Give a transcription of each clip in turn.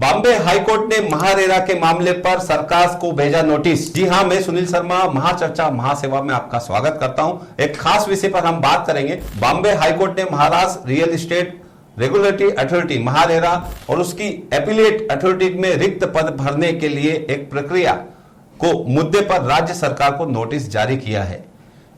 Bombay high court ने महारेरा के मामले पर सरकार को भेजा नोटिस। जी हां, मैं सुनील शर्मा महाचर्चा महासेवा में आपका स्वागत करता हूं। एक खास विषय पर हम बात करेंगे। बॉम्बे हाईकोर्ट ने Maharashtra real estate regulatory authority MahaRERA और उसकी एपिलेट अथॉरिटी में रिक्त पद भरने के लिए एक प्रक्रिया को मुद्दे पर राज्य सरकार को नोटिस जारी किया है।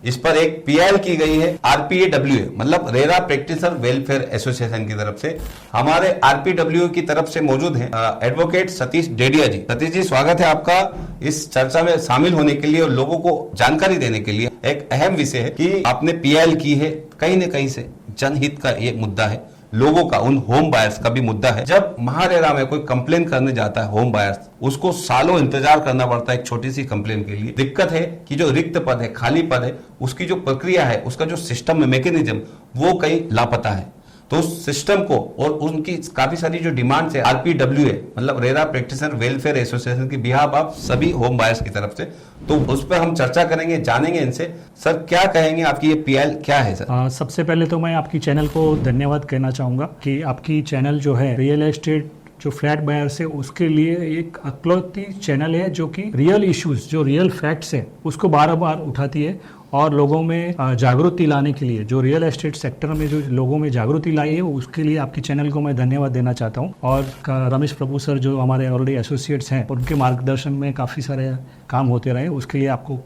इस पर एक पीएल की गई है आरपीएडब्ल्यूए मतलब रेरा प्रैक्टिशनर वेलफेयर एसोसिएशन की तरफ से। हमारे आरपीडब्ल्यूए की तरफ से मौजूद हैं एडवोकेट सतीश डेडिया जी। सतीश जी, स्वागत है आपका इस चर्चा में शामिल होने के लिए और लोगों को जानकारी देने के लिए। एक अहम विषय है कि आपने पीएल की है, कहीं न कहीं से जनहित का ये मुद्दा है, लोगों का, उन होम बायर्स का भी मुद्दा है। जब महारेरा में कोई कंप्लेन करने जाता है होम बायर्स, उसको सालों इंतजार करना पड़ता है एक छोटी सी कंप्लेन के लिए। दिक्कत है कि जो रिक्त पद है, खाली पद है, उसकी जो प्रक्रिया है, उसका जो सिस्टम है, मैकेनिज्म, वो कहीं लापता है। तो उस सिस्टम को और उनकी काफी सारी जो डिमांड्स है आरपीडब्ल्यूए मतलब रेरा प्रैक्टिशनर वेलफेयर एसोसिएशन की बिहाफ आप सभी होम बायर्स की तरफ से, तो उस पर हम चर्चा करेंगे, जानेंगे इनसे। सर, क्या कहेंगे, आपकी ये पीएल क्या है सर? सबसे पहले तो मैं आपकी चैनल को धन्यवाद कहना चाहूंगा कि आपकी चैनल जो है रियल एस्टेट जो फ्लैट बायर्स है उसके लिए एक अकलौती चैनल है जो कि रियल इश्यूज, जो रियल फैक्ट्स है, उसको बार बार उठाती है और लोगों में जागृति लाने के लिए, जो रियल एस्टेट सेक्टर में जो लोगों में जागृति लाई है, उसके लिए आपकी चैनल को मैं धन्यवाद देना चाहता हूं। और रमेश प्रभु सर जो हमारे ऑलरेडी एसोसिएट्स हैं, उनके मार्गदर्शन में काफ़ी सारे काम होते रहे, उसके लिए आपको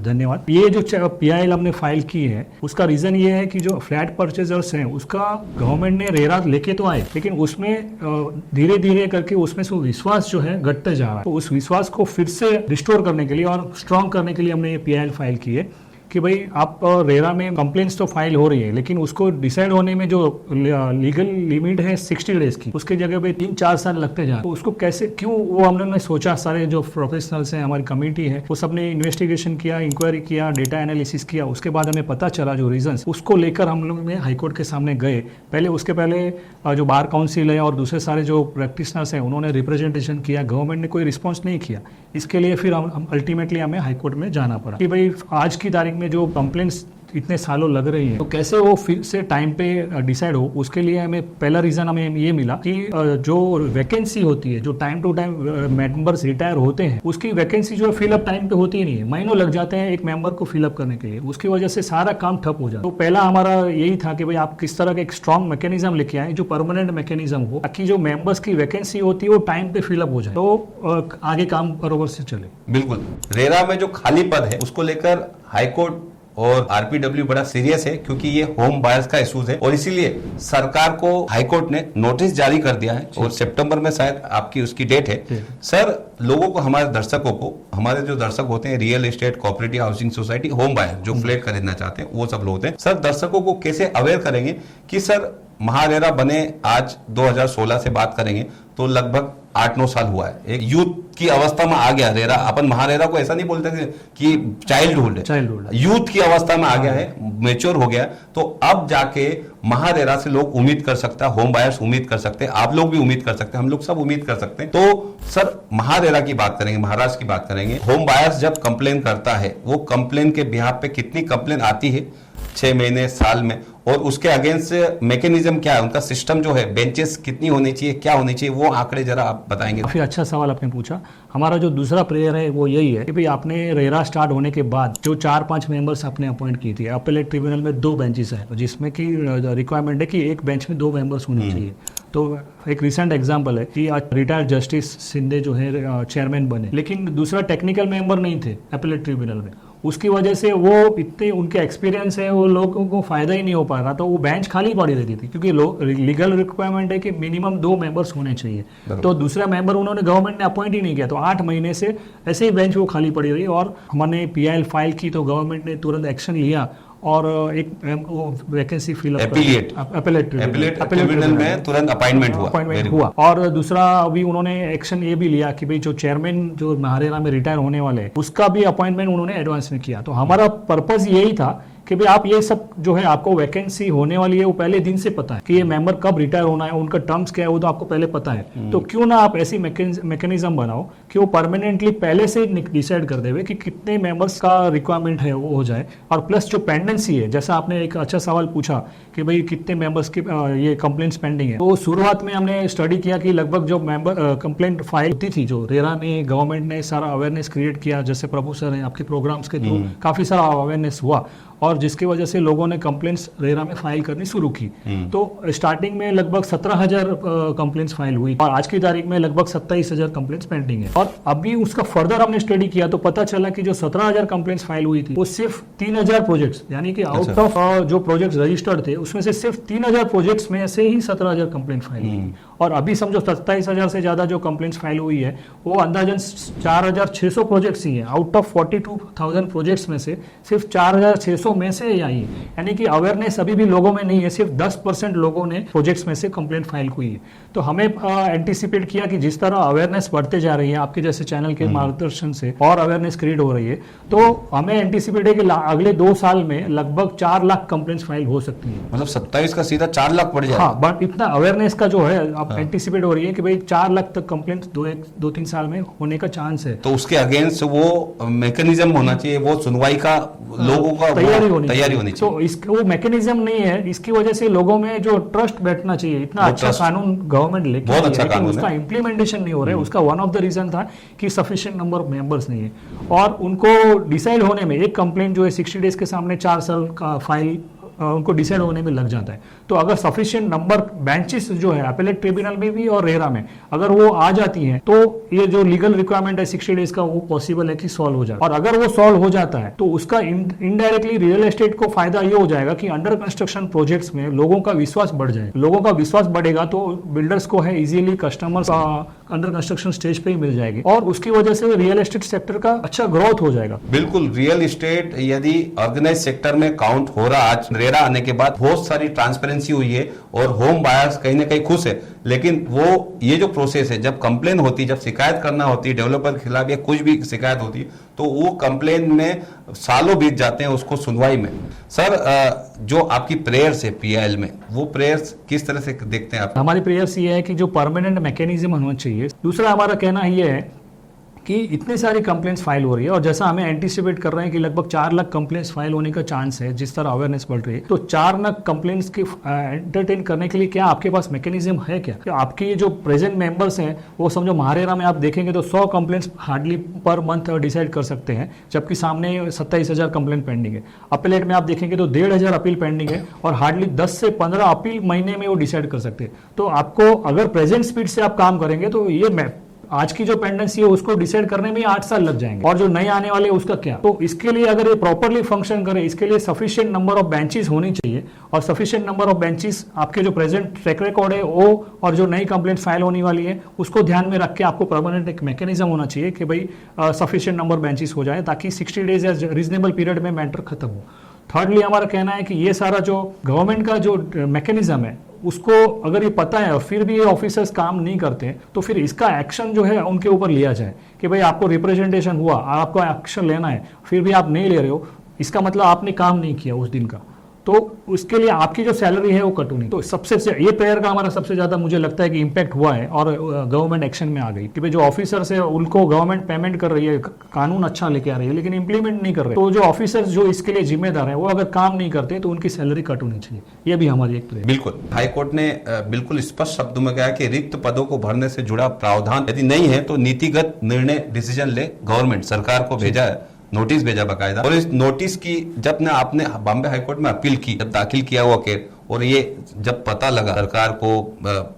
धन्यवाद। ये जो पीआईएल हमने फाइल की है उसका रीज़न ये है कि जो फ्लैट परचेजर्स हैं उसका गवर्नमेंट ने रेरा लेके तो आए, लेकिन उसमें धीरे धीरे करके उसमें से विश्वास जो है घटते जा रहा है। तो उस विश्वास को फिर से रिस्टोर करने के लिए और स्ट्रॉन्ग करने के लिए हमने ये पीआईएल फाइल की है कि भाई आप रेरा में कंप्लेंट्स तो फाइल हो रही है, लेकिन उसको डिसाइड होने में जो लीगल लिमिट है 60 डेज की, उसके जगह पे 3-4 साल लगते जा रहे हैं। तो उसको कैसे, क्यों, वो हमने सोचा, सारे जो प्रोफेशनल्स हैं, हमारी कमिटी है, वो सबने इन्वेस्टिगेशन किया, इंक्वायरी किया, डेटा एनालिसिस किया। उसके बाद हमें पता चला जो रीजंस, उसको लेकर हम लोग में हाईकोर्ट के सामने गए। पहले उसके पहले जो बार काउंसिल है और दूसरे सारे जो प्रैक्टिशनर्स हैं उन्होंने रिप्रेजेंटेशन किया, गवर्नमेंट ने कोई रिस्पॉन्स नहीं किया। इसके लिए फिर हम अल्टीमेटली हमें हाईकोर्ट में जाना पड़ा कि भाई आज की तारीख में जो कंप्लेंट्स इतने सालों लग रही है तो कैसे वो फिर से टाइम पे डिसाइड हो। उसके लिए हमें पहला रीजन हमें ये मिला कि जो वैकेंसी होती है, जो time to time members retire होते हैं, उसकी वैकेंसी जो है फिलअप टाइम पे होती ही नहीं है, महीनों लग जाते हैं एक मेंबर को फिलअप करने के लिए। उसकी वजह से सारा काम ठप हो जाता है। तो पहला हमारा यही था कि भाई आप किस तरह का एक स्ट्रॉन्ग मैकेनिज्म लेके आए जो परमानेंट मैकेनिज्म हो, ताकि जो मेंबर्स की वैकेंसी होती है वो टाइम पे फिलअप हो जाए, तो आगे काम बरोबर से चले। बिल्कुल, रेरा में जो खाली पद है उसको लेकर हाईकोर्ट और आरपीडब्ल्यू बड़ा सीरियस है, क्योंकि ये होम बायर्स का इशूज है और इसीलिए सरकार को हाईकोर्ट ने नोटिस जारी कर दिया है और सितंबर में शायद आपकी उसकी डेट है। सर, लोगों को, हमारे दर्शकों को, हमारे जो दर्शक होते हैं real estate, cooperative housing society, home buyer जो फ्लैट खरीदना चाहते हैं, वो सब लोग होते हैं। सर, दर्शकों को कैसे अवेयर करेंगे कि सर महारेरा बने आज 2016 से बात करेंगे तो लगभग 8-9 साल हुआ है, एक यूथ की अवस्था में आ गया रेरा। अपन महारेरा को ऐसा नहीं बोलते कि चाइल्डहुड है, यूथ की अवस्था में आ गया है, मैच्योर हो गया। तो अब जाके महारेरा से लोग उम्मीद कर सकता है, होम बायर्स उम्मीद कर सकते हैं, आप लोग भी उम्मीद कर सकते हैं, हम लोग सब उम्मीद कर सकते हैं। तो सर, महारेरा की बात करेंगे, महाराष्ट्र की बात करेंगे। होम बायर्स जब कंप्लेन करता है, वो कंप्लेन के बिहाफ पे कितनी कंप्लेन आती है 6 महीने, साल में, और उसके अगेंस्ट मैकेनिज्म क्या है, उनका सिस्टम जो है, बेंचेस कितनी होनी चाहिए, क्या होनी चाहिए, वो आंकड़े जरा आप बताएंगे। काफी अच्छा सवाल आपने पूछा। हमारा जो दूसरा प्रेयर है वो यही है कि भाई आपने रेरा स्टार्ट होने के बाद जो 4-5 मेंबर्स आपने अपॉइंट की थी, अपीलेट ट्रिब्यूनल में 2 बेंचेस है, जिसमें कि रिक्वायरमेंट है कि एक बेंच में 2 मेंबर्स होने चाहिए। तो एक रिसेंट एग्जांपल है कि आज रिटायर्ड जस्टिस सिंधे जो है चेयरमैन बने, लेकिन दूसरा टेक्निकल मेंबर नहीं थे अपीलेट ट्रिब्यूनल में। उसकी वजह से वो इतने उनके एक्सपीरियंस है, वो लोगों को फायदा ही नहीं हो पा रहा, तो वो बेंच खाली पड़ी रहती थी, क्योंकि लीगल रिक्वायरमेंट है कि मिनिमम 2 मेंबर्स होने चाहिए। तो दूसरा मेंबर उन्होंने गवर्नमेंट ने अपॉइंट ही नहीं किया, तो 8 महीने से ऐसे ही बेंच वो खाली पड़ी रही। और हमने पीआईएल फाइल की तो गवर्नमेंट ने तुरंत एक्शन लिया और एक वैकेंसी फिल अपीलेट ट्रिब्यूनल में तुरंत अपॉइंटमेंट हुआ। और दूसरा अभी उन्होंने एक्शन ये भी लिया कि भाई जो चेयरमैन जो महारेरा में रिटायर होने वाले हैं उसका भी अपॉइंटमेंट उन्होंने एडवांस में किया। तो हमारा पर्पस यही था कि भाई आप ये सब जो है आपको वैकेंसी होने वाली है वो पहले दिन से पता है कि ये मेंबर कब रिटायर होना है, उनका टर्म्स क्या है वो तो आपको पहले पता है। तो क्यों ना आप ऐसी मैकेनिज्म बनाओ कि वो परमानेंटली पहले से डिसाइड कर देवे कि कितने मेंबर्स का रिक्वायरमेंट है वो हो जाए। और प्लस जो पेंडेंसी है, जैसा आपने एक अच्छा सवाल पूछा कि भाई कितने मेंबर्स की ये कंप्लेंट्स पेंडिंग है, तो शुरुआत में हमने स्टडी किया कि लगभग जो मेंबर कंप्लेंट फाइल होती थी, जो रेरा ने गवर्नमेंट ने सारा अवेयरनेस क्रिएट किया, जैसे प्रभु सर हैं आपके प्रोग्राम्स के थ्रू काफी सारा अवेयरनेस हुआ और जिसकी वजह से लोगों ने कंप्लेंट्स रेरा में फाइल करनी शुरू की। तो स्टार्टिंग में लगभग 17,000 कंप्लेंट्स फाइल हुई और आज की तारीख में लगभग 27,000 कंप्लेंट्स पेंडिंग है। और अभी उसका फर्दर हमने स्टडी किया तो पता चला कि जो 17,000 कंप्लेंट्स फाइल हुई थी वो सिर्फ 3,000 प्रोजेक्ट्स, यानी कि आउट ऑफ जो प्रोजेक्ट्स रजिस्टर्ड थे उसमें से सिर्फ 3,000 प्रोजेक्ट्स में से ही 17,000 कंप्लेंट फाइल हुई। और अभी समझो 27,000 से ज्यादा जो कंप्लेंट्स फाइल हुई है वो अंदाजन 4,600 प्रोजेक्ट्स ही है। आउट ऑफ 42,000 प्रोजेक्ट्स में से सिर्फ 4,600 में से ही आई है, यानी कि अवेयरनेस अभी भी लोगों में नहीं है। सिर्फ 10% लोगों ने प्रोजेक्ट्स में से कंप्लेंट फाइल हुई है। तो हमें एंटिसिपेट किया कि जिस तरह अवेयरनेस बढ़ते जा रही है आपके जैसे चैनल के मार्गदर्शन से और अवेयरनेस क्रिएट हो रही है, तो हमें एंटिसिपेट है कि अगले 2 साल में लगभग 4 लाख कंप्लेंट्स फाइल हो सकती है। मतलब 27 का सीधा 4 लाख पड़ जाए। हाँ, बट इतना अवेयरनेस का जो है आप एंटिसिपेट हो रही है कि भाई 4 लाख तक कंप्लेंट 2-3 साल में होने का चांस है। तो उसके अगेंस्ट वो मैकेनिज्म होना चाहिए, वो सुनवाई का लोगों का तैयारी होनी चाहिए। तो वो मैकेनिज्म नहीं है, इसकी वजह से लोगों में जो ट्रस्ट बैठना चाहिए। इतना अच्छा कानून गवर्नमेंट लेके बहुत अच्छा कानून उसका इम्प्लीमेंटेशन नहीं हो रहा है। उसका वन ऑफ द रीजन था कि सफिशिएंट नंबर ऑफ मेंबर्स नहीं है और उनको डिसाइड होने में एक कंप्लेंट जो है 60 डेज के सामने 4 साल का फाइल उनको डिसाइड होने में लग जाता है। तो अगर सफिशिएंट नंबर बेंचेस जो है अपीलेट ट्रिब्यूनल में भी और रेरा में अगर वो आ जाती हैं तो ये जो लीगल रिक्वायरमेंट है 60 डेज का वो पॉसिबल है कि सॉल्व हो जाए। और अगर वो सॉल्व हो जाता है तो उसका इनडायरेक्टली रियल एस्टेट को फायदा ये हो जाएगा कि अंडर कंस्ट्रक्शन प्रोजेक्ट्स में लोगों का विश्वास बढ़ जाएगा। लोगों का विश्वास बढ़ेगा तो बिल्डर्स को है easily customers under construction stage पे ही मिल जाएगी और उसकी वजह से रियल एस्टेट सेक्टर का अच्छा ग्रोथ हो जाएगा। बिल्कुल, रियल एस्टेट यदि ऑर्गेनाइज सेक्टर में काउंट हो रहा, आज रेरा आने के बाद बहुत सारी ट्रांसपेरेंसी हुई है और होम बायर्स कहीं ना कहीं खुश है। लेकिन वो ये जो प्रोसेस है, जब कंप्लेन होती है, जब शिकायत करना होती है डेवलपर के खिलाफ या कुछ भी शिकायत होती है, तो वो कंप्लेन में सालों बीत जाते हैं उसको सुनवाई में। सर, जो आपकी प्रेयर्स है पीआईएल में, वो प्रेयर्स किस तरह से देखते हैं आप? हमारी प्रेयर्स ये है कि जो परमानेंट मैकेनिज्म होना चाहिए। दूसरा हमारा कहना ये है कि इतनी सारी कंप्लेंट्स फाइल हो रही है और जैसा हमें एंटिसिपेट कर रहे हैं कि लगभग 4 लाख कंप्लेंट्स फाइल होने का चांस है जिस तरह अवेयरनेस बढ़ रही है, तो 4 लाख कंप्लेंट्स की एंटरटेन करने के लिए क्या आपके पास मैकेनिज्म है क्या? तो आपके जो प्रेजेंट मेंबर्स हैं वो समझो महारेरा में आप देखेंगे तो 100 complaints hardly per month decide कर सकते हैं, जबकि सामने 27,000 कंप्लेंट पेंडिंग है। अपीलेट में आप देखेंगे तो 1,500 अपील पेंडिंग है और हार्डली 10 से 15 अपील महीने में वो डिसाइड कर सकते हैं। तो आपको अगर प्रेजेंट स्पीड से आप काम करेंगे तो ये आज की जो पेंडेंसी है उसको डिसाइड करने में 8 साल लग जाएंगे और जो नए आने वाले उसका क्या? तो इसके लिए अगर ये प्रॉपरली फंक्शन करे, इसके लिए सफिशिएंट नंबर ऑफ बेंचेस होनी चाहिए और सफिशिएंट नंबर ऑफ बेंचेस आपके जो प्रेजेंट ट्रैक रिकॉर्ड है वो और जो नई कंप्लेंट फाइल होने वाली है उसको ध्यान में रख के आपको परमानेंट एक मैकेनिज्म होना चाहिए कि भाई सफिशिएंट नंबर बेंचेस हो जाए ताकि 60 डेज या रीजनेबल पीरियड में मैटर खत्म हो। थर्डली हमारा कहना है कि ये सारा जो गवर्नमेंट का जो मैकेनिज्म है उसको अगर ये पता है और फिर भी ये ऑफिसर्स काम नहीं करते तो फिर इसका एक्शन जो है उनके ऊपर लिया जाए कि भाई आपको रिप्रेजेंटेशन हुआ, आपको एक्शन लेना है, फिर भी आप नहीं ले रहे हो, इसका मतलब आपने काम नहीं किया उस दिन का, तो उसके लिए आपकी जो सैलरी है वो कट होनी। तो सबसे ये प्रेयर का हमारा सबसे ज्यादा मुझे लगता है कि इम्पैक्ट हुआ है और गवर्नमेंट एक्शन में आ गई कि भाई जो ऑफिसर्स है उनको गवर्नमेंट पेमेंट कर रही है, कानून अच्छा लेके आ रही है, लेकिन इंप्लीमेंट नहीं कर रहे। तो जो ऑफिसर्स जो इसके लिए जिम्मेदार है वो अगर काम नहीं करते तो उनकी सैलरी कट होनी चाहिए। ये भी हमारी एक प्रेयर। बिल्कुल, हाईकोर्ट ने बिल्कुल स्पष्ट शब्दों में कहा कि रिक्त पदों को भरने से जुड़ा प्रावधान यदि नहीं है तो नीतिगत निर्णय डिसीजन ले गवर्नमेंट, सरकार को भेजा है, नोटिस भेजा बाकायदा। और इस नोटिस की जब ने आपने बॉम्बे हाईकोर्ट में अपील की, जब दाखिल किया हुआ केस, और ये जब पता लगा सरकार को,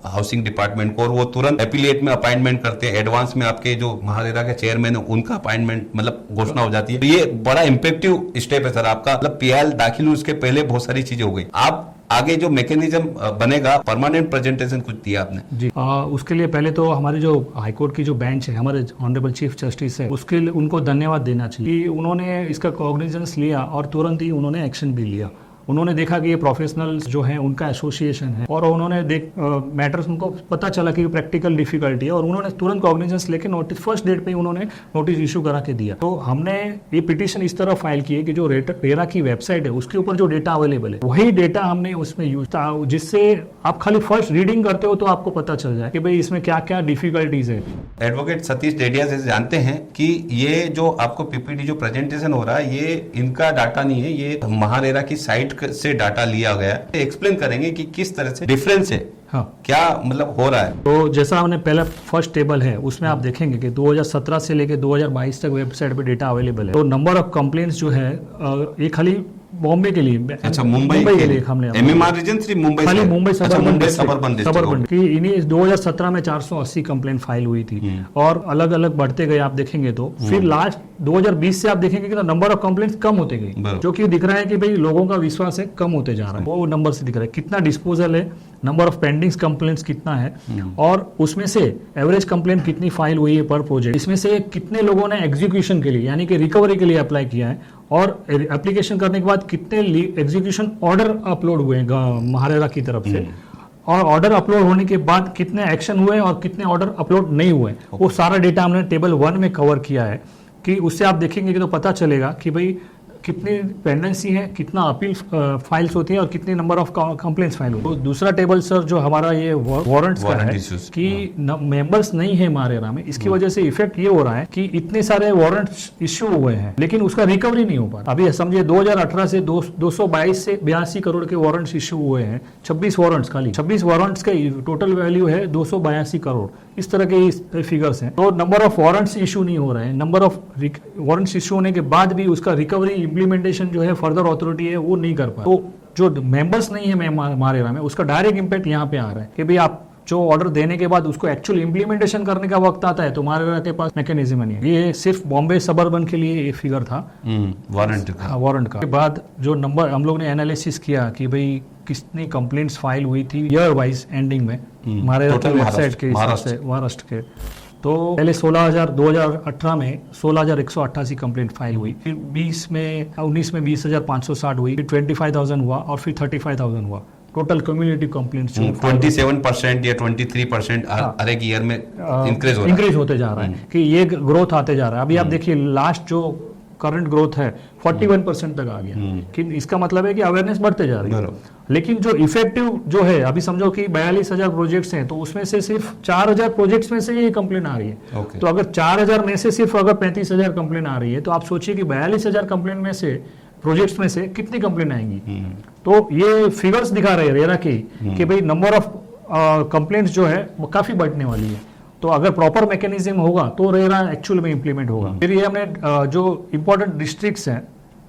हाउसिंग डिपार्टमेंट को, और वो तुरंत एपिलेट में अपॉइंटमेंट करते हैं, एडवांस में आपके जो महारेरा के चेयरमैन है उनका अपॉइंटमेंट मतलब घोषणा हो जाती है। तो ये बड़ा इम्पैक्टिव स्टेप है सर आपका। मतलब पीआईएल दाखिल हुई उसके पहले बहुत सारी चीजें हो गई। आप आगे जो मैकेनिज्म बनेगा, परमानेंट प्रेजेंटेशन कुछ दिया आपने जी। उसके लिए पहले तो हमारे जो हाईकोर्ट की जो बेंच है, हमारे ऑनरेबल चीफ जस्टिस है, उसके लिए उनको धन्यवाद देना चाहिए कि उन्होंने इसका कॉग्निजेंस लिया और तुरंत ही उन्होंने एक्शन भी लिया उन्होंने देखा कि ये प्रोफेशनल्स जो हैं उनका एसोसिएशन है, और उन्होंने मैटर्स उनको पता चला कि प्रैक्टिकल डिफिकल्टी है, और उन्होंने तुरंत कॉग्निजेंस लेके नोटिस फर्स्ट डेट पे ही उन्होंने नोटिस इशू करा के दिया। तो हमने ये पिटीशन इस तरह फाइल की है कि जो रेरा की वेबसाइट है उसके ऊपर जो डेटा अवेलेबल है वही डेटा हमने उसमें यूज, जिससे आप खाली फर्स्ट रीडिंग करते हो तो आपको पता चल जाए कि भाई इसमें क्या क्या डिफिकल्टीज है। एडवोकेट सतीश डेडिया से जानते हैं कि ये जो आपको पीपीटी जो प्रेजेंटेशन हो रहा है ये इनका डाटा नहीं है, ये महारेरा की साइट से डाटा लिया गया है। एक्सप्लेन करेंगे कि किस तरह से डिफरेंस है, हाँ क्या मतलब हो रहा है। तो जैसा हमने पहला फर्स्ट टेबल है उसमें आप देखेंगे कि 2017 से लेके 2022 तक वेबसाइट पे डेटा अवेलेबल है। तो नंबर ऑफ कंप्लेंट्स जो है ये खाली बॉम्बे के लिए, अच्छा मुंबई के लिए हमने एमएमआर रीजन 3 मुंबई खाली मुंबई सबअर्बन डिस्ट्रिक्ट की इन्हीं 2017 में 480 कंप्लेंट फाइल हुई थी, और अलग अलग बढ़ते गए आप देखेंगे तो फिर लास्ट 2020 से आप देखेंगे कि नंबर ऑफ कंप्लेंट्स कम होते गए, जो कि दिख रहा है कि भाई लोगों का विश्वास है कम होते जा रहा है। वो नंबर से दिख रहा है कितना डिस्पोजल है, नंबर ऑफ पेंडिंग कंप्लेंट्स कितना है, और उसमें से एवरेज कंप्लेंट कितनी फाइल हुई है पर प्रोजेक्ट, इसमें से कितने लोगों ने एग्जीक्यूशन के लिए यानी कि रिकवरी के लिए अप्लाई किया है, और एप्लीकेशन करने के बाद कितने एग्जीक्यूशन ऑर्डर अपलोड हुए हैं महारेरा की तरफ से, और ऑर्डर अपलोड होने के बाद कितने एक्शन हुए और कितने ऑर्डर अपलोड नहीं हुए, वो सारा डेटा हमने टेबल 1 में कवर किया है। कि उससे आप देखेंगे कि तो पता चलेगा कि भाई कितनी पेंडेंसी है, कितना अपील फाइल्स होती है, और कितनी नंबर ऑफ कंप्लेंट्स फाइल होती है। तो दूसरा टेबल सर जो हमारा ये वारंट्स का है कि मेंबर्स नहीं है महारेरा में, इसकी वजह से इफेक्ट ये हो रहा है कि इतने सारे वारंट्स इश्यू हुए हैं लेकिन उसका रिकवरी नहीं हो पा रहा। अभी समझिए 2018 से 222 से 82 करोड़ के वारंट्स इश्यू हुए हैं, 26 वारंट्स खाली 26 वारंट्स का टोटल वैल्यू है 282 करोड़, इस तरह के फिगर्स हैं। तो नंबर ऑफ वारंट्स इशू नहीं हो रहे हैं, नंबर ऑफ वारंट्स इशू होने के बाद भी उसका रिकवरी इम्प्लीमेंटेशन जो है फर्दर अथॉरिटी है वो नहीं कर पा। तो जो मेंबर्स नहीं है महारेरा में उसका डायरेक्ट इम्पैक्ट यहाँ पे आ रहा है कि भाई आप जो ऑर्डर देने के बाद उसको एक्चुअल इम्प्लीमेंटेशन करने का वक्त आता है तो महारेरा के पास मैकेनिज्म नहीं है। ये सिर्फ बॉम्बे सबअर्बन के लिए ये फिगर था वारंट का। के बाद जो नंबर हम लोग ने एनालिसिस किया कि भाई कितनी कंप्लेंट्स फाइल हुई थी ईयर वाइज एंडिंग में महारेरा की वेबसाइट के हिसाब से महाराष्ट्र के, तो पहले 2018 में 16,188 कंप्लेंट फाइल हुई, फिर 19 में 20,560 हुई, फिर 25,000 हुआ, और फिर 35,000 हुआ। टोटल कम्युनिटी कंप्लेंट्स 27% या 23% हर एक ईयर में इंक्रीज होते जा रहा है कि ये ग्रोथ आते जा रहा है। अभी आप देखिए लास्ट जो करंट ग्रोथ है 41% तक आ गया, कि इसका मतलब है कि अवेयरनेस बढ़ते जा रही है। लेकिन जो इफेक्टिव जो है अभी समझो कि 42,000 प्रोजेक्ट्स हैं तो उसमें से सिर्फ 4,000 प्रोजेक्ट्स में से ये कंप्लेन आ रही है। तो अगर 4,000 में से सिर्फ अगर 35,000 कंप्लेन आ रही है तो आप सोचिए कि 42,000 कंप्लेन में से प्रोजेक्ट्स में से कितनी कंप्लेन आएंगी। तो ये फिगर्स दिखा रहे हैं रेरा की कि भाई नंबर ऑफ कंप्लेंट्स जो है वो काफी बढ़ने वाली है। तो अगर प्रॉपर मैकेनिज्म होगा तो रेरा एक्चुअल में इंप्लीमेंट होगा। फिर ये हमने जो इंपॉर्टेंट डिस्ट्रिक्ट्स हैं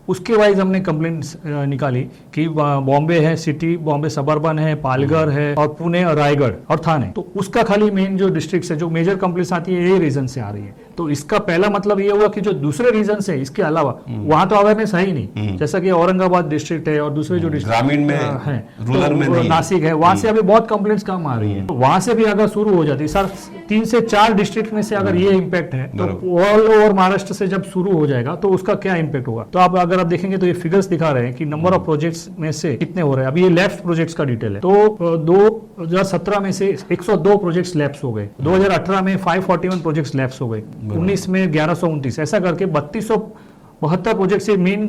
उसके वाइज हमने कंप्लेंट्स निकाली कि बॉम्बे है सिटी, बॉम्बे सबअर्बन है, पालघर है, और पुणे और रायगढ़ और थाने। तो उसका खाली मेन जो डिस्ट्रिक्ट्स है जो मेजर कंप्लेंट्स आती है ये रीजन से आ रही है। तो इसका पहला मतलब ये हुआ कि जो दूसरे रीजन है इसके अलावा वहां तो अवेयरनेस है ही नहीं, जैसा कि औरंगाबाद डिस्ट्रिक्ट है और दूसरे जो ग्रामीण में है, रूरल में नहीं, नासिक है, वहां से अभी बहुत कंप्लेंट्स कम आ रही है। तो वहां से भी अगर शुरू हो जाती सर 3 से 4 डिस्ट्रिक्ट में से अगर ये इम्पैक्ट है तो ऑल ओवर महाराष्ट्र से जब शुरू हो जाएगा तो उसका क्या इम्पैक्ट होगा। तो आप अगर आप देखेंगे तो ये फिगर्स दिखा रहे हैं कि नंबर ऑफ प्रोजेक्ट्स में से कितने हो रहे हैं। अभी ये लेफ्ट प्रोजेक्ट्स का डिटेल है। तो 2017 में से 102 प्रोजेक्ट्स लैप्स हो गए, 2018 में 541 प्रोजेक्ट्स लैप्स हो गए, 19 में 1129, ऐसा करके 3272 प्रोजेक्ट से मेन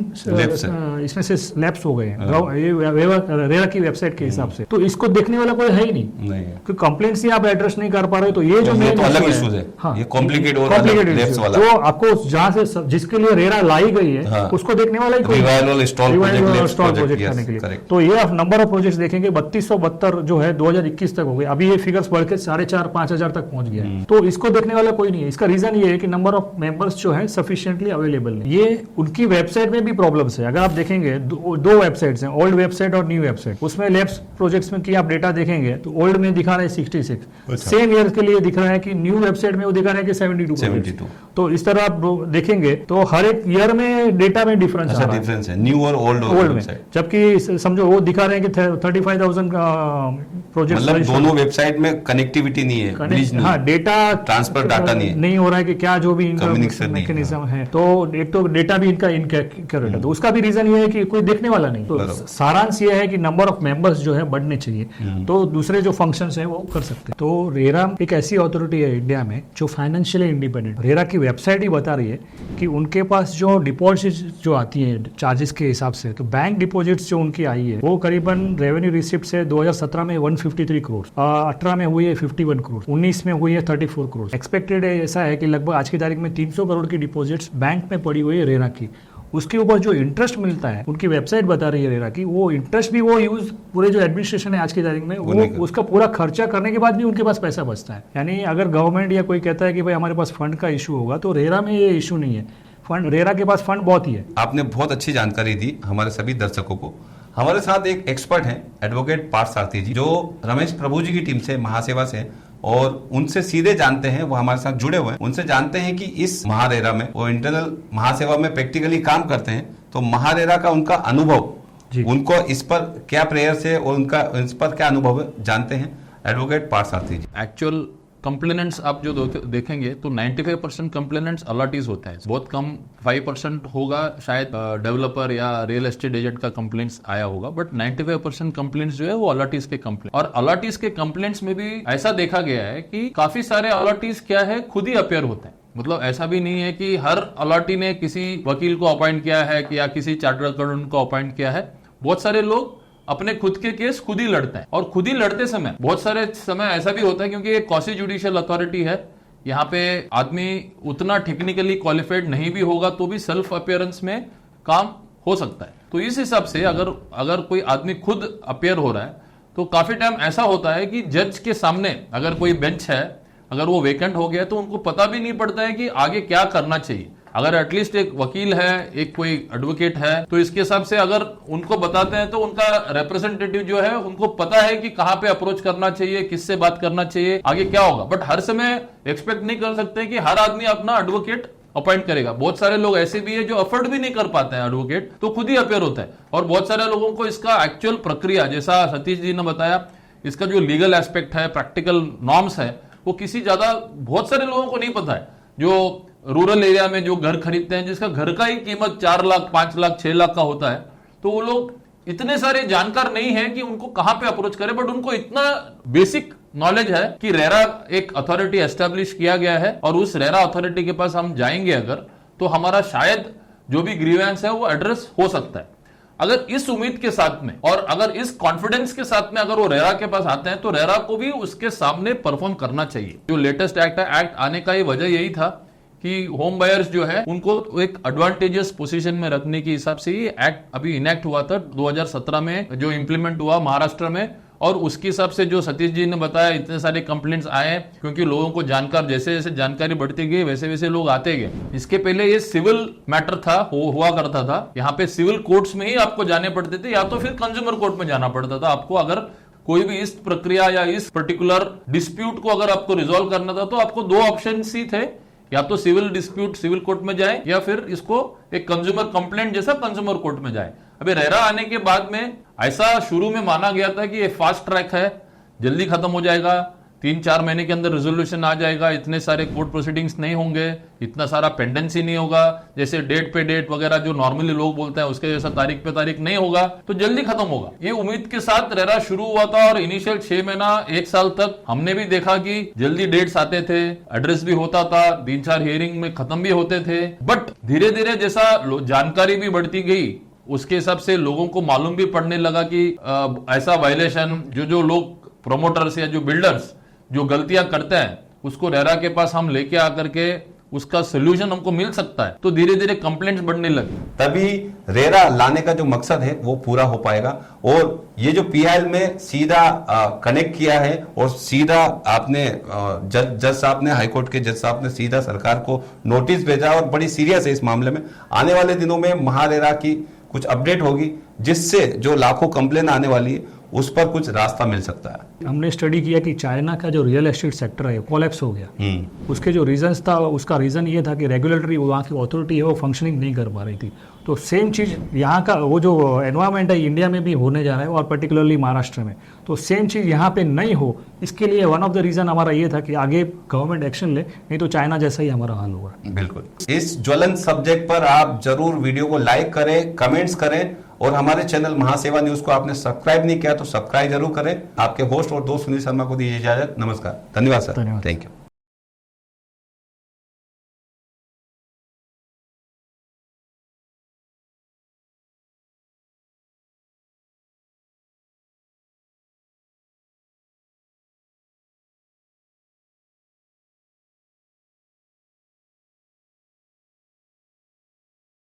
इसमें से लैप्स हो गए हैं रेरा की वेबसाइट के हिसाब से। तो इसको देखने वाला कोई है ही नहीं क्योंकि कंप्लेंट्स ही आप एड्रेस नहीं कर पा रहे। तो ये जो मेन अलग इश्यूज है, ये कॉम्प्लिकेटेड वाला जो आपको जहां से जिसके लिए रेरा लाई गई है उसको देखने वाला ही कोई प्रोजेक्ट करने के लिए। तो ये आप नंबर ऑफ प्रोजेक्ट देखेंगे 3272 जो है 2021 तक हो गए। अभी ये फिगर्स बढ़ के 4,500-5,000 तक पहुंच गया है। तो इसको देखने वाला कोई नहीं है। इसका रीजन ये है कि नंबर ऑफ मेंबर्स जो है सफिशिएंटली अवेलेबल नहीं। ये उनकी वेबसाइट में भी प्रॉब्लम्स है। अगर आप देखेंगे दो वेबसाइट्स हैं, ओल्ड वेबसाइट और न्यू वेबसाइट। उसमें लैब्स प्रोजेक्ट्स में की आप डेटा देखेंगे तो ओल्ड में दिखा रहा है 66, सेम ईयर के लिए दिख रहा है कि न्यू वेबसाइट में वो दिखा रहा है कि 72। तो इस तरह आप देखेंगे तो हर एक ईयर में डेटा में डिफरेंस है, न्यू और ओल्ड में। जबकि समझो वो दिखा रहे हैं कि 35,000 प्रोजेक्ट, मतलब दोनों वेबसाइट में कनेक्टिविटी नहीं है, हाँ डेटा ट्रांसफर डाटा नहीं हो रहा है कि क्या जो भी इनका मैकेनिज्म है। तो एक तो डेटा डेटा भी इनका इनक्यूरेट है, तो उसका भी रीजन ये है कि कोई देखने वाला नहीं। तो सारांश ये है कि नंबर ऑफ मेंबर्स जो है बढ़ने चाहिए, तो दूसरे जो फंक्शंस हैं वो कर सकते हैं। तो रेरा एक ऐसी अथॉरिटी है इंडिया में जो फाइनेंशियली इंडिपेंडेंट। रेरा की वेबसाइट ही बता रही है कि उनके पास जो डिपॉजिट्स जो आती है चार्जेस के हिसाब से, तो बैंक डिपॉजिट्स जो उनकी आई है वो करीबन रेवेन्यू रिसिप्ट से 2017 में 153 करोड़, 18 में हुई है 51 करोड़, 19 में हुई है 34 करोड़। एक्सपेक्टेड ऐसा है कि लगभग आज की तारीख में 300 करोड़ की डिपॉजिट्स बैंक में पड़ी हुई है रेरा की। उसके ऊपर जो इंटरेस्ट मिलता है, उनकी वेबसाइट बता रही है रेरा की, वो इंटरेस्ट भी वो यूज पूरे जो एडमिनिस्ट्रेशन है आज की तारीख में, वो उसका पूरा खर्चा करने के बाद भी उनके पास पैसा बचता है। यानी अगर गवर्नमेंट या कोई कहता है कि भाई हमारे पास फंड का इशू होगा, तो रेरा में ये इशू नहीं है। फंड, रेरा के पास फंड बहुत ही है। आपने बहुत अच्छी जानकारी दी हमारे सभी दर्शकों को। हमारे साथ एक एक्सपर्ट हैं एडवोकेट पार्थ सारथी जी, जो रमेश प्रभु जी की टीम से, महासेवा से, और उनसे सीधे जानते हैं, वो हमारे साथ जुड़े हुए हैं, उनसे जानते हैं कि इस महारेरा में, वो इंटरनल महासेवा में प्रैक्टिकली काम करते हैं, तो महारेरा का उनका अनुभव, उनको इस पर क्या प्रेयर्स है और उनका इस पर क्या अनुभव है, जानते हैं एडवोकेट पार्थ सारथी जी। एक्चुअल कंप्लेनेंट्स आप जो देखेंगे तो 95% कंप्लेनेंट्स अलॉटीज होता है, बहुत कम 5% होगा शायद डेवलपर या रियल एस्टेट एजेंट का कंप्लेंट्स आया होगा, बट 95% कंप्लेंट्स जो है वो अलॉटीज के कंप्लेंट। और अलॉटीज के कंप्लेंट्स में भी ऐसा देखा गया है कि काफी सारे अलॉटीज क्या है खुद ही अपेयर होते हैं। मतलब ऐसा भी नहीं है कि हर अलॉटी ने किसी वकील को अपॉइंट किया है कि या किसी चार्टर्ड अकाउंटेंट को अपॉइंट किया है। बहुत सारे लोग अपने खुद के केस खुद ही लड़ते हैं, और खुद ही लड़ते समय बहुत सारे समय ऐसा भी होता है, क्योंकि एक क्वासी जुडिशियल अथॉरिटी है, यहाँ पे आदमी उतना टेक्निकली क्वालिफाइड नहीं भी होगा तो भी सेल्फ अपियरेंस में काम हो सकता है। तो इस हिसाब से अगर कोई आदमी खुद अपियर हो रहा है, तो काफी टाइम ऐसा होता है कि जज के सामने अगर कोई बेंच है, अगर वो वेकेंट हो गया तो उनको पता भी नहीं पड़ता है कि आगे क्या करना चाहिए। अगर एटलीस्ट एक वकील है, एक कोई एडवोकेट है, तो इसके हिसाब से अगर उनको बताते हैं तो उनका रिप्रेजेंटेटिव जो है उनको पता है कि कहां पे अप्रोच करना चाहिए, किससे बात करना चाहिए, आगे क्या होगा। बट हर समय एक्सपेक्ट नहीं कर सकते कि हर आदमी अपना एडवोकेट अपॉइंट करेगा। बहुत सारे लोग ऐसे भी है जो अफोर्ड भी नहीं कर पाते हैं एडवोकेट, तो खुद ही अपेयर होता है। और बहुत सारे लोगों को इसका एक्चुअल प्रक्रिया, जैसा सतीश जी ने बताया, इसका जो लीगल एस्पेक्ट है, प्रैक्टिकल नॉर्म्स है, वो बहुत सारे लोगों को नहीं पता है। जो रूरल एरिया में जो घर खरीदते हैं, जिसका घर का ही कीमत 4 लाख, 5 लाख, 6 लाख का होता है, तो वो लोग इतने सारे जानकार नहीं है कि उनको कहां पे अप्रोच करें। बट उनको इतना बेसिक नॉलेज है कि रेरा एक अथॉरिटी एस्टेब्लिश किया गया है, और उस रेरा अथॉरिटी के पास हम जाएंगे अगर, तो हमारा शायद जो भी ग्रीवेंस है वो एड्रेस हो सकता है। अगर इस उम्मीद के साथ में और अगर इस कॉन्फिडेंस के साथ में अगर वो रेरा के पास आते हैं, तो रेरा को भी उसके सामने परफॉर्म करना चाहिए। जो लेटेस्ट एक्ट है, एक्ट आने का ही वजह यही था कि होम बायर्स जो है उनको एक एडवांटेजियस पोजीशन में रखने के हिसाब से ये एक्ट अभी इनेक्ट हुआ था 2017 में, जो इंप्लीमेंट हुआ महाराष्ट्र में। और उसके हिसाब से जो सतीश जी ने बताया, इतने सारे कंप्लेंट्स आए, क्योंकि लोगों को जैसे जैसे जानकारी बढ़ती गई वैसे वैसे लोग आते गए। इसके पहले ये सिविल मैटर था, हुआ करता था, यहाँ पे सिविल कोर्ट्स में ही आपको जाने पड़ते थे, या तो फिर कंज्यूमर कोर्ट में जाना पड़ता था आपको। अगर कोई भी इस प्रक्रिया या इस पर्टिकुलर डिस्प्यूट को अगर आपको रिजोल्व करना था, तो आपको 2 ऑप्शन ही थे, या तो सिविल डिस्प्यूट सिविल कोर्ट में जाए, या फिर इसको एक कंज्यूमर कंप्लेंट जैसा कंज्यूमर कोर्ट में जाए। अभी रेरा आने के बाद में ऐसा शुरू में माना गया था कि ये फास्ट ट्रैक है, जल्दी खत्म हो जाएगा, 3-4 महीने के अंदर रेजोल्यूशन आ जाएगा, इतने सारे कोर्ट प्रोसीडिंग्स नहीं होंगे, इतना सारा पेंडेंसी नहीं होगा, जैसे डेट पे डेट वगैरह जो नॉर्मली लोग बोलते हैं उसके जैसा तारीख पे तारीख नहीं होगा, तो जल्दी खत्म होगा। ये उम्मीद के साथ रेरा शुरू हुआ था, और इनिशियल 6 महीना 1 साल तक हमने भी देखा कि जल्दी डेट्स आते थे, एड्रेस भी होता था, 3-4 हियरिंग में खत्म भी होते थे। बट धीरे धीरे जैसा जानकारी भी बढ़ती गई, उसके हिसाब से लोगों को मालूम भी पड़ने लगा कि ऐसा वायलेशन जो लोग प्रोमोटर्स या जो बिल्डर्स जो गलतियां करते हैं, उसको रेरा के पास हम लेके आकर के उसका सोल्यूशन हमको मिल सकता है। तो धीरे धीरे कंप्लेंट्स बढ़ने लगी, तभी रेरा लाने का जो मकसद है वो पूरा हो पाएगा। और ये जो पीआईएल में सीधा कनेक्ट किया है, और सीधा आपने जज साहब ने, हाईकोर्ट के जज साहब ने सीधा सरकार को नोटिस भेजा, और बड़ी सीरियस है इस मामले में। आने वाले दिनों में महारेरा की कुछ अपडेट होगी, जिससे जो लाखों कंप्लेन आने वाली है उस पर कुछ रास्ता मिल सकता है। हमने स्टडी किया कि चाइना का जो रियल एस्टेट सेक्टर है कोलैप्स हो गया। उसके जो रीजंस था, उसका रीज़न ये था कि रेगुलेटरी वहाँ की अथॉरिटी है वो फंक्शनिंग नहीं कर पा रही थी। तो सेम चीज़ यहाँ का वो जो एनवायरनमेंट है इंडिया में भी होने जा रहा है, और पर्टिकुलरली महाराष्ट्र में। तो सेम चीज़ यहाँ पे नहीं हो, इसके लिए वन ऑफ द रीज़न हमारा ये था कि आगे गवर्नमेंट एक्शन ले, नहीं तो चाइना जैसा ही हमारा हाल होगा। बिल्कुल। इस ज्वलंत सब्जेक्ट पर आप जरूर वीडियो को लाइक करें, कमेंट्स करें, और हमारे चैनल महासेवा न्यूज को आपने सब्सक्राइब नहीं किया तो सब्सक्राइब जरूर करें। आपके होस्ट और दोस्त सुनील शर्मा को दीजिए इजाजत। नमस्कार। धन्यवाद सर। धन्यवाद। Thank you.